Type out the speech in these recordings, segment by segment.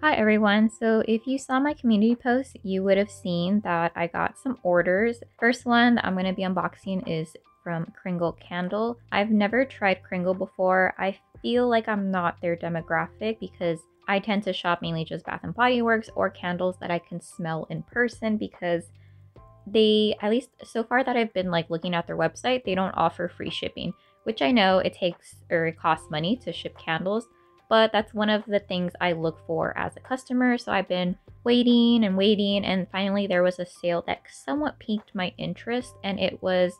Hi everyone, so if you saw my community post, you would have seen that I got some orders. First one I'm going to be unboxing is from Kringle Candle. I've never tried Kringle before. I feel like I'm not their demographic because I tend to shop mainly just Bath & Body Works or candles that I can smell in person because they, at least so far that I've been looking at their website, they don't offer free shipping, which I know it takes or it costs money to ship candles. But that's one of the things I look for as a customer. So I've been waiting and waiting, and finally there was a sale that somewhat piqued my interest, and it was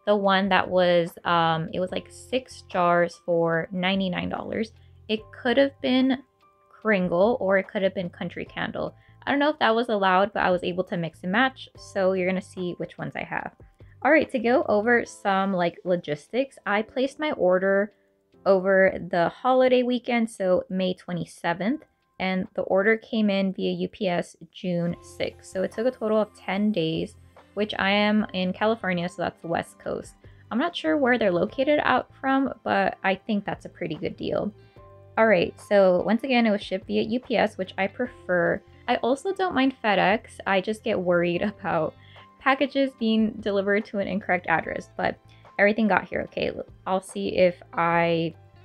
the one that was it was like 6 jars for $99. It could have been Kringle or it could have been Country Candle. I don't know if that was allowed, but I was able to mix and match, so you're gonna see which ones I have. All right, to go over some logistics, I placed my order over the holiday weekend, so May 27th, and the order came in via UPS June 6th. So it took a total of 10 days, which I am in California, so that's the West Coast. I'm not sure where they're located out from, but I think that's a pretty good deal. All right, so once again, it was shipped via UPS, which I prefer. I also don't mind FedEx. I just get worried about packages being delivered to an incorrect address, but everything got here. Okay, I'll see if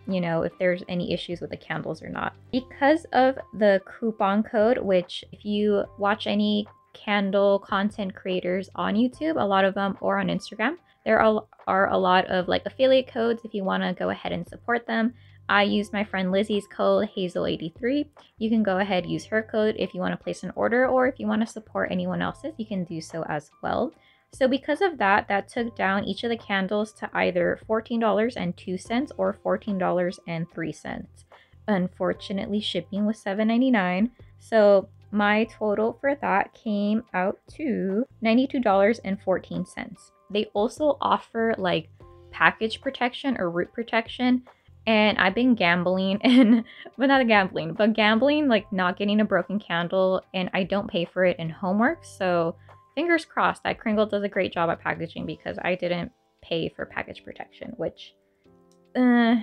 if there's any issues with the candles or not. Because of the coupon code, which if you watch any candle content creators on YouTube, a lot of them, or on Instagram, there are a lot of affiliate codes if you want to go ahead and support them. I used my friend Lizzie's code, Hazel83. You can go ahead, use her code if you want to place an order, or if you want to support anyone else's, you can do so as well. So because of that, that took down each of the candles to either $14.02 or $14.03. Unfortunately, shipping was $7.99. So my total for that came out to $92.14. They also offer package protection or root protection. And I've been gambling not gambling, not getting a broken candle, and I don't pay for it in homework. So fingers crossed that Kringle does a great job at packaging because I didn't pay for package protection, which I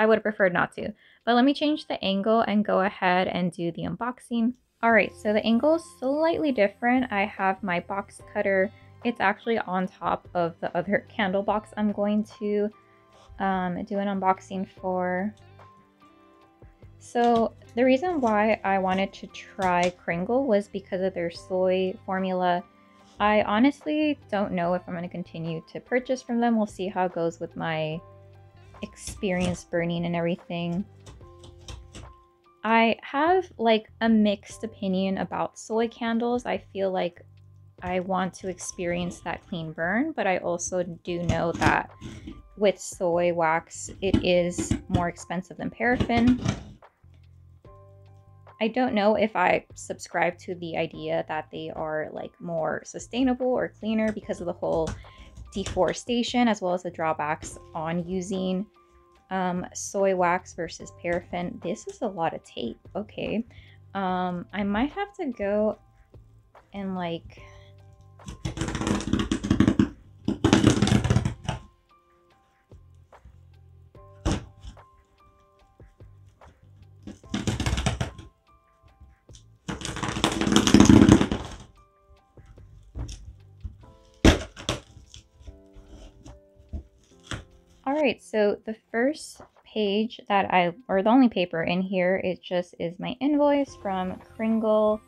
would have preferred not to. But let me change the angle and go ahead and do the unboxing. All right, so the angle is slightly different. I have my box cutter. It's actually on top of the other candle box I'm going to do an unboxing for. So the reason why I wanted to try Kringle was because of their soy formula. I honestly don't know if I'm going to continue to purchase from them. We'll see how it goes with my experience burning and everything. I have a mixed opinion about soy candles. I feel like I want to experience that clean burn, but I also do know that with soy wax, it is more expensive than paraffin. I don't know if I subscribe to the idea that they are more sustainable or cleaner because of the whole deforestation, as well as the drawbacks on using soy wax versus paraffin. This is a lot of tape. Okay. I might have to go and Alright, so the first page that or the only paper in here, it just is my invoice from Kringle.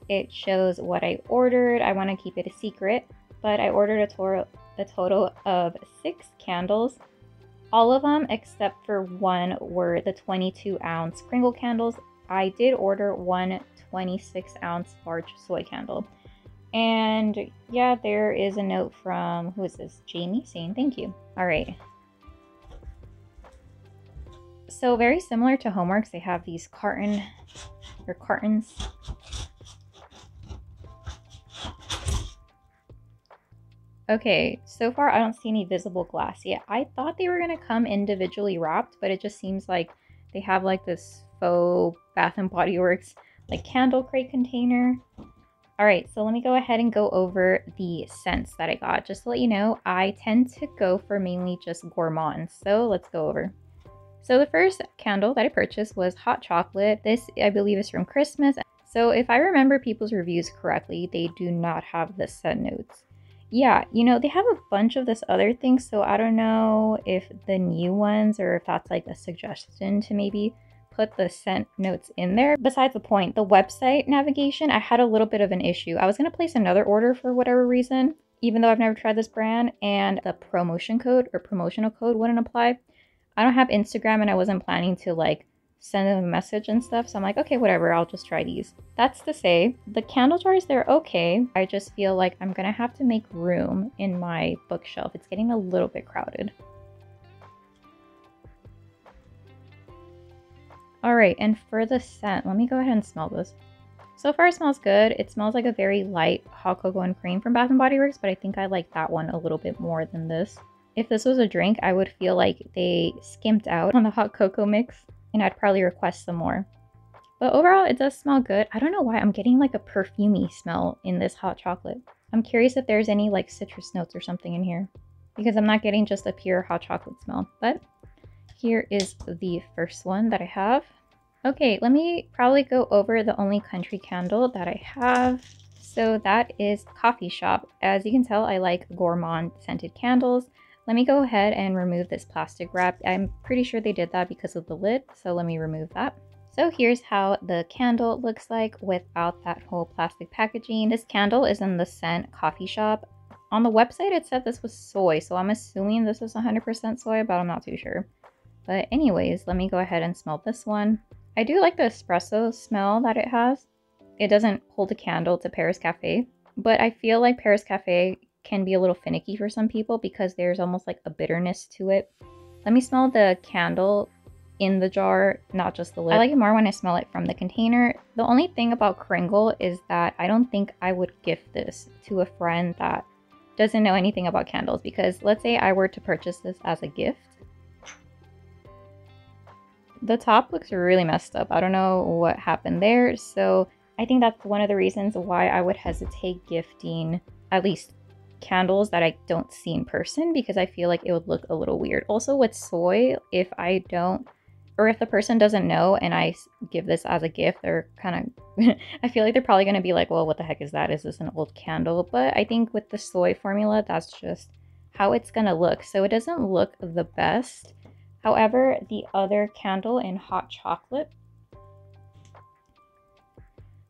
It shows what I ordered. I want to keep it a secret, but I ordered a total of 6 candles. All of them except for one were the 22-ounce Kringle candles. I did order one 26-ounce large soy candle. And yeah, there is a note from, who is this? Jamie, saying thank you. All right. So very similar to Homeworks, they have these cartons. Okay, so far I don't see any visible glass yet. I thought they were gonna come individually wrapped, but it just seems like they have this faux Bath & Body Works candle crate container. All right, so let me go ahead and go over the scents that I got. Just to let you know, I tend to go for mainly just gourmands. So let's go over. So the first candle that I purchased was hot chocolate. This, I believe, is from Christmas. So if I remember people's reviews correctly, they do not have the scent notes. Yeah, you know, they have a bunch of this other thing, so I don't know if the new ones or if that's like a suggestion to maybe put the scent notes in there. Besides the point, the website navigation, I had a little bit of an issue. I was going to place another order for whatever reason, even though I've never tried this brand, and the promotional code wouldn't apply. I don't have Instagram and I wasn't planning to like send them a message and stuff. So I'm like, okay, whatever, I'll just try these. That's to say, the candle jars, they're okay. I just feel like I'm gonna have to make room in my bookshelf. It's getting a little bit crowded. All right, and for the scent, let me go ahead and smell this. So far it smells good. It smells like a very light hot cocoa and cream from Bath & Body Works, but I think I like that one a little bit more than this. If this was a drink, I would feel like they skimped out on the hot cocoa mix, and I'd probably request some more. But overall, it does smell good. I don't know why I'm getting like a perfumey smell in this hot chocolate. I'm curious if there's any like citrus notes or something in here, because I'm not getting just a pure hot chocolate smell. But here is the first one that I have. Okay, let me probably go over the only country candle that I have. So that is Coffee Shop. As you can tell, I like gourmand scented candles. Let me go ahead and remove this plastic wrap. I'm pretty sure they did that because of the lid, so let me remove that. So here's how the candle looks like without that whole plastic packaging. This candle is in the scent Coffee Shop. On the website, it said this was soy, so I'm assuming this is 100% soy, but I'm not too sure. But anyways, let me go ahead and smell this one. I do like the espresso smell that it has. It doesn't hold a candle to Paris Cafe, but I feel like Paris Cafe can be a little finicky for some people because there's almost like a bitterness to it. Let me smell the candle in the jar, not just the lid. I like it more when I smell it from the container. The only thing about Kringle is that I don't think I would gift this to a friend that doesn't know anything about candles, because let's say I were to purchase this as a gift. The top looks really messed up. I don't know what happened there, so I think that's one of the reasons why I would hesitate gifting at least candles that I don't see in person, because I feel like it would look a little weird. Also with soy, if I don't, or if the person doesn't know and I give this as a gift, they're kind of, I feel like they're probably going to be like, well, what the heck is that? Is this an old candle? But I think with the soy formula, that's just how it's going to look. So it doesn't look the best. However, the other candle in hot chocolate,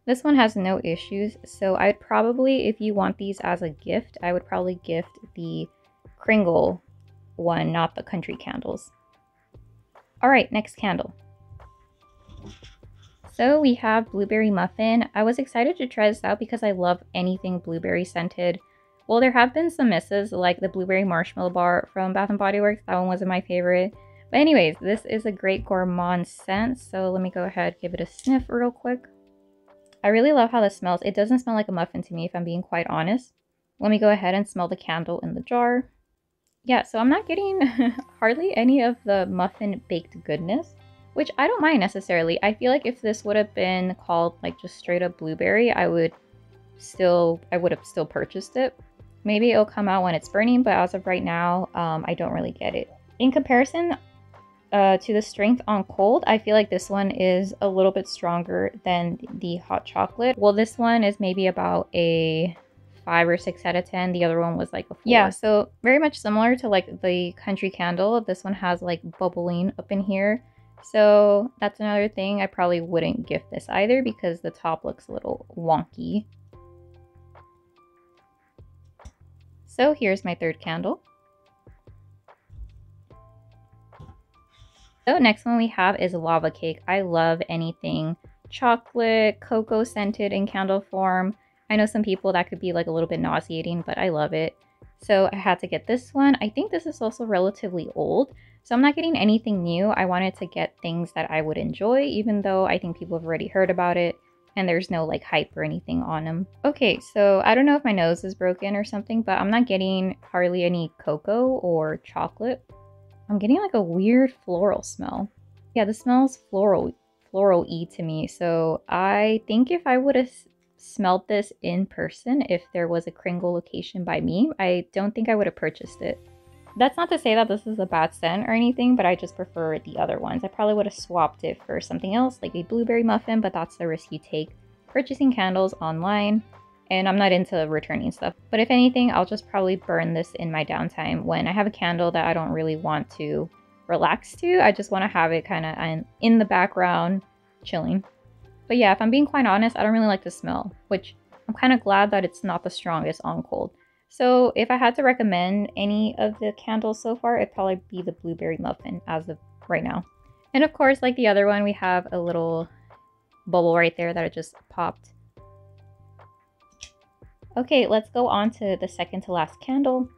this one has no issues. So I'd probably, if you want these as a gift, I would probably gift the Kringle one, not the country candles. All right, next candle. So we have Blueberry Muffin. I was excited to try this out because I love anything blueberry scented. Well, there have been some misses, like the Blueberry Marshmallow Bar from Bath & Body Works. That one wasn't my favorite. But anyways, this is a great gourmand scent. So let me go ahead, give it a sniff real quick. I really love how this smells. It doesn't smell like a muffin to me, if I'm being quite honest. Let me go ahead and smell the candle in the jar. Yeah, so I'm not getting hardly any of the muffin baked goodness, which I don't mind necessarily. I feel like if this would have been called like just straight up blueberry, I would have still purchased it. Maybe it'll come out when it's burning, but as of right now, I don't really get it. In comparison to the strength on cold, I feel like this one is a little bit stronger than the hot chocolate. Well, this one is maybe about a 5 or 6 out of 10. The other one was like a 4. Yeah, so very much similar to like the country candle. This one has like bubbling up in here. So that's another thing. I probably wouldn't gift this either because the top looks a little wonky. So here's my third candle. So next one we have is lava cake. I love anything chocolate, cocoa scented in candle form. I know some people that could be like a little bit nauseating, but I love it. So I had to get this one. I think this is also relatively old, so I'm not getting anything new. I wanted to get things that I would enjoy, even though I think people have already heard about it and there's no like hype or anything on them. Okay, so I don't know if my nose is broken or something, but I'm not getting hardly any cocoa or chocolate. I'm getting like a weird floral smell. Yeah, this smells floral-y to me. So I think if I would have smelled this in person, if there was a Kringle location by me, I don't think I would have purchased it. That's not to say that this is a bad scent or anything, but I just prefer the other ones. I probably would have swapped it for something else, like a blueberry muffin, but that's the risk you take purchasing candles online. And I'm not into returning stuff. But if anything, I'll just probably burn this in my downtime when I have a candle that I don't really want to relax to. I just want to have it kind of in the background, chilling. But yeah, if I'm being quite honest, I don't really like the smell, which I'm kind of glad that it's not the strongest on cold. So if I had to recommend any of the candles so far, it'd probably be the blueberry muffin as of right now. And of course, like the other one, we have a little bubble right there that it just popped. Okay, let's go on to the second to last candle.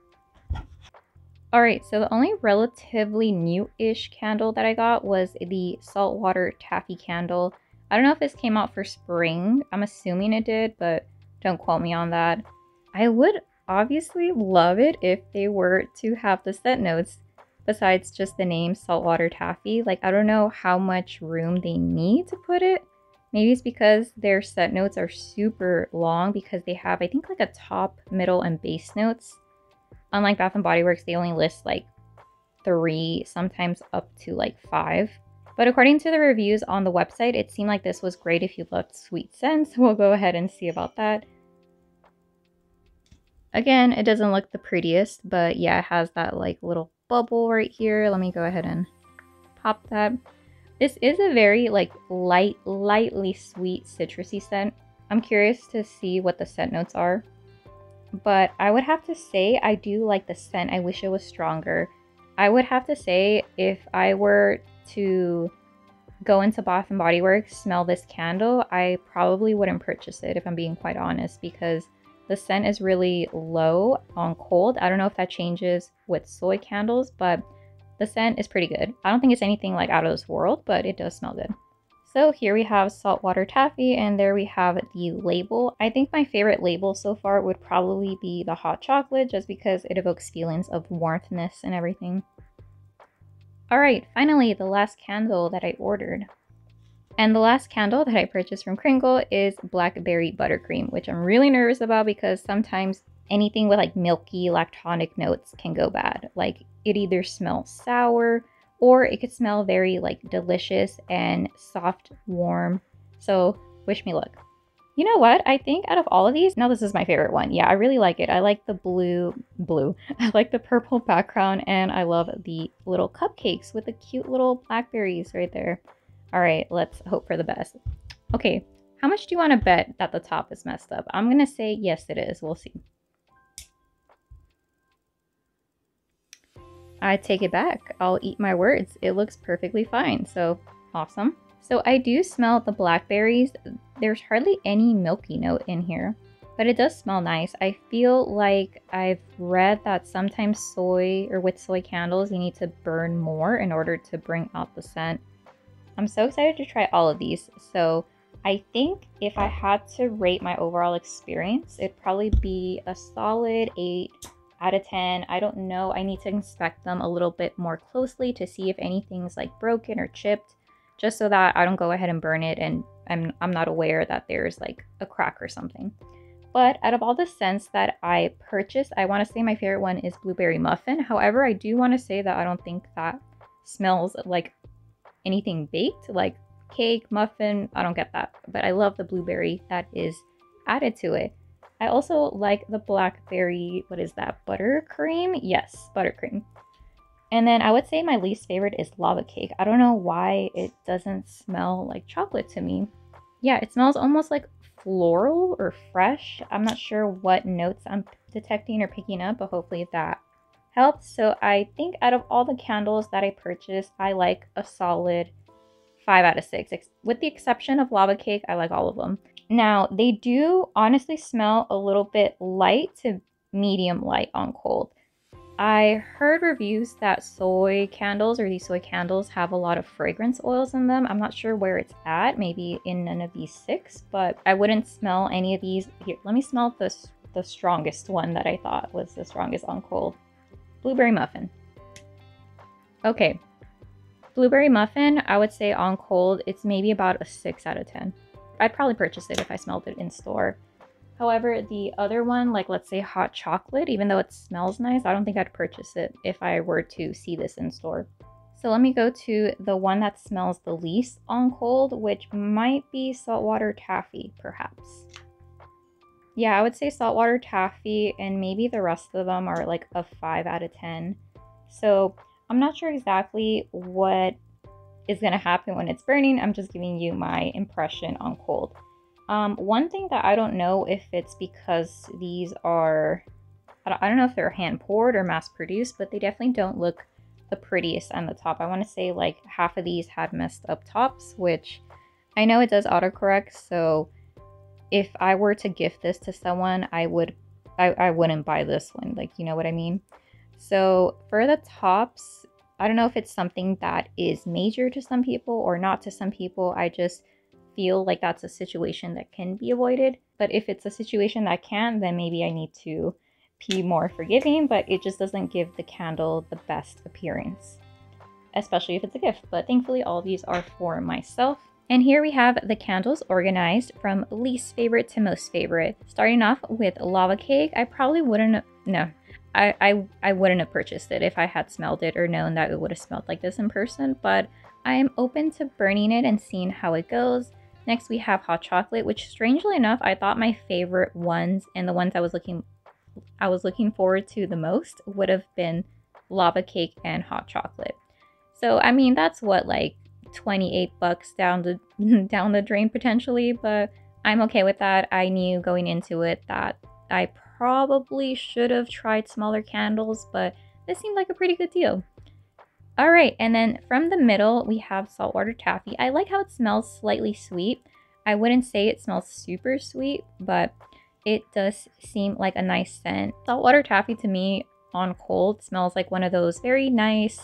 Alright, so the only relatively new-ish candle that I got was the saltwater taffy candle. I don't know if this came out for spring. I'm assuming it did, but don't quote me on that. I would obviously love it if they were to have the scent notes besides just the name saltwater taffy. Like, I don't know how much room they need to put it. Maybe it's because their scent notes are super long because they have, I think, like a top, middle, and base notes. Unlike Bath & Body Works, they only list like 3, sometimes up to like 5. But according to the reviews on the website, it seemed like this was great if you loved sweet scents. We'll go ahead and see about that. Again, it doesn't look the prettiest, but yeah, it has that like little bubble right here. Let me go ahead and pop that. This is a very like lightly sweet citrusy scent. I'm curious to see what the scent notes are. But I would have to say I do like the scent. I wish it was stronger. I would have to say if I were to go into Bath & Body Works, smell this candle, I probably wouldn't purchase it if I'm being quite honest because the scent is really low on cold. I don't know if that changes with soy candles, but the scent is pretty good. I don't think it's anything like out of this world, but it does smell good. So here we have saltwater taffy, and there we have the label. I think my favorite label so far would probably be the hot chocolate, just because it evokes feelings of warmthness and everything. Alright, finally, the last candle that I ordered. And the last candle that I purchased from Kringle is blackberry buttercream, which I'm really nervous about because sometimes anything with like milky lactonic notes can go bad. Like it either smells sour or it could smell very like delicious and soft, warm. So wish me luck. You know what? I think out of all of these, now this is my favorite one. Yeah, I really like it. I like the blue. I like the purple background and I love the little cupcakes with the cute little blackberries right there. All right, let's hope for the best. Okay, how much do you want to bet that the top is messed up? I'm going to say yes, it is. We'll see. I take it back. I'll eat my words. It looks perfectly fine, so awesome. So I do smell the blackberries. There's hardly any milky note in here, but it does smell nice. I feel like I've read that sometimes with soy candles, you need to burn more in order to bring out the scent. I'm so excited to try all of these. So I think if I had to rate my overall experience, it'd probably be a solid 8 out of 10. I don't know. I need to inspect them a little bit more closely to see if anything's like broken or chipped, just so that I don't go ahead and burn it and I'm not aware that there's like a crack or something. But out of all the scents that I purchased, I want to say my favorite one is blueberry muffin. However, I do want to say that I don't think that smells like anything baked, like cake, muffin. I don't get that, but I love the blueberry that is added to it. I also like the blackberry, what is that, buttercream? Yes, buttercream. And then I would say my least favorite is lava cake. I don't know why it doesn't smell like chocolate to me. Yeah, it smells almost like floral or fresh. I'm not sure what notes I'm detecting or picking up, but hopefully that helps. So I think out of all the candles that I purchased, I like a solid 5 out of 6. With the exception of lava cake, I like all of them. Now, they do honestly smell a little bit light to medium light on cold. I heard reviews that soy candles or these soy candles have a lot of fragrance oils in them. I'm not sure where it's at, maybe in none of these 6, but I wouldn't smell any of these. Here, let me smell the strongest one that I thought was the strongest on cold. Blueberry muffin. Okay, blueberry muffin, I would say on cold, it's maybe about a 6 out of 10. I'd probably purchase it if I smelled it in store. However, the other one, like let's say hot chocolate, even though it smells nice, I don't think I'd purchase it if I were to see this in store. So let me go to the one that smells the least on cold, which might be saltwater taffy, perhaps. Yeah, I would say saltwater taffy, and maybe the rest of them are like a 5 out of 10. So I'm not sure exactly what is going to happen when it's burning. I'm just giving you my impression on cold. One thing that I don't know if it's because these are, I don't know if they're hand poured or mass produced, but they definitely don't look the prettiest on the top. I want to say like half of these had messed up tops, which I know it does autocorrect. So if I were to gift this to someone, I wouldn't buy this one. Like, you know what I mean? So for the tops, I don't know if it's something that is major to some people or not to some people. I just feel like that's a situation that can be avoided. But if it's a situation that can't, then maybe I need to be more forgiving, but it just doesn't give the candle the best appearance, especially if it's a gift. But thankfully all of these are for myself. And here we have the candles organized from least favorite to most favorite. Starting off with lava cake, I probably wouldn't, no, I wouldn't have purchased it if I had smelled it or known that it would have smelled like this in person, but I am open to burning it and seeing how it goes. Next we have hot chocolate, which strangely enough, I thought my favorite ones and the ones I was looking forward to the most would have been lava cake and hot chocolate. So I mean, that's what, like 28 bucks down the drain potentially, but I'm okay with that. I knew going into it that I probably should have tried smaller candles, but this seemed like a pretty good deal. All right, and then from the middle, we have saltwater taffy. I like how it smells slightly sweet. I wouldn't say it smells super sweet, but it does seem like a nice scent. Saltwater taffy to me on cold smells like one of those very nice,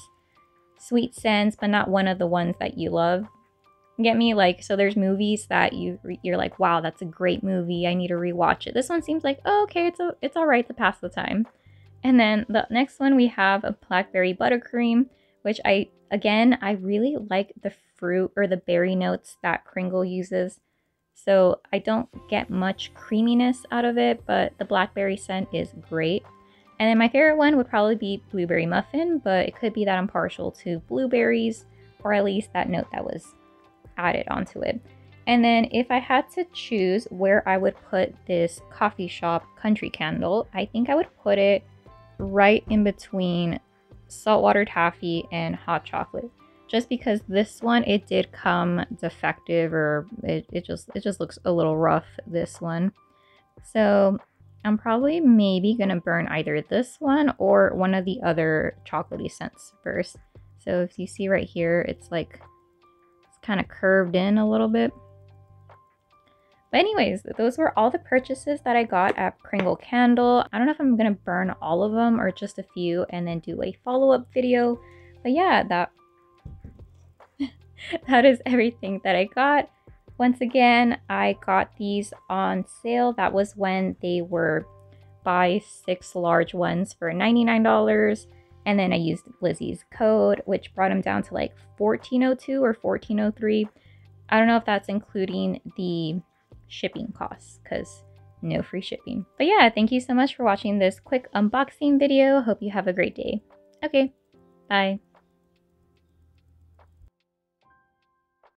sweet scents, but not one of the ones that you love. Get me? Like, so there's movies that you're like, wow, that's a great movie. I need to rewatch it. This one seems like, oh, okay, it's all right to pass the time. And then the next one we have a blackberry buttercream, which I really like the fruit or the berry notes that Kringle uses. So I don't get much creaminess out of it, but the blackberry scent is great. And then my favorite one would probably be blueberry muffin, but it could be that I'm partial to blueberries, or at least that note that was added onto it. And then if I had to choose where I would put this coffee shop country candle, I think I would put it right in between saltwater taffy and hot chocolate, just because this one, it did come defective, or it just looks a little rough, this one. So I'm probably maybe gonna burn either this one or one of the other chocolatey scents first. So if you see right here, it's like it's kind of curved in a little bit. But anyways, those were all the purchases that I got at Kringle Candle. I don't know if I'm gonna burn all of them or just a few and then do a follow-up video. But yeah, that is everything that I got. Once again, I got these on sale. That was when they were buy 6 large ones for $99. And then I used Lizzie's code, which brought them down to like $14.02 or $14.03. I don't know if that's including the shipping costs, because no free shipping. But yeah, thank you so much for watching this quick unboxing video. Hope you have a great day. Okay, bye.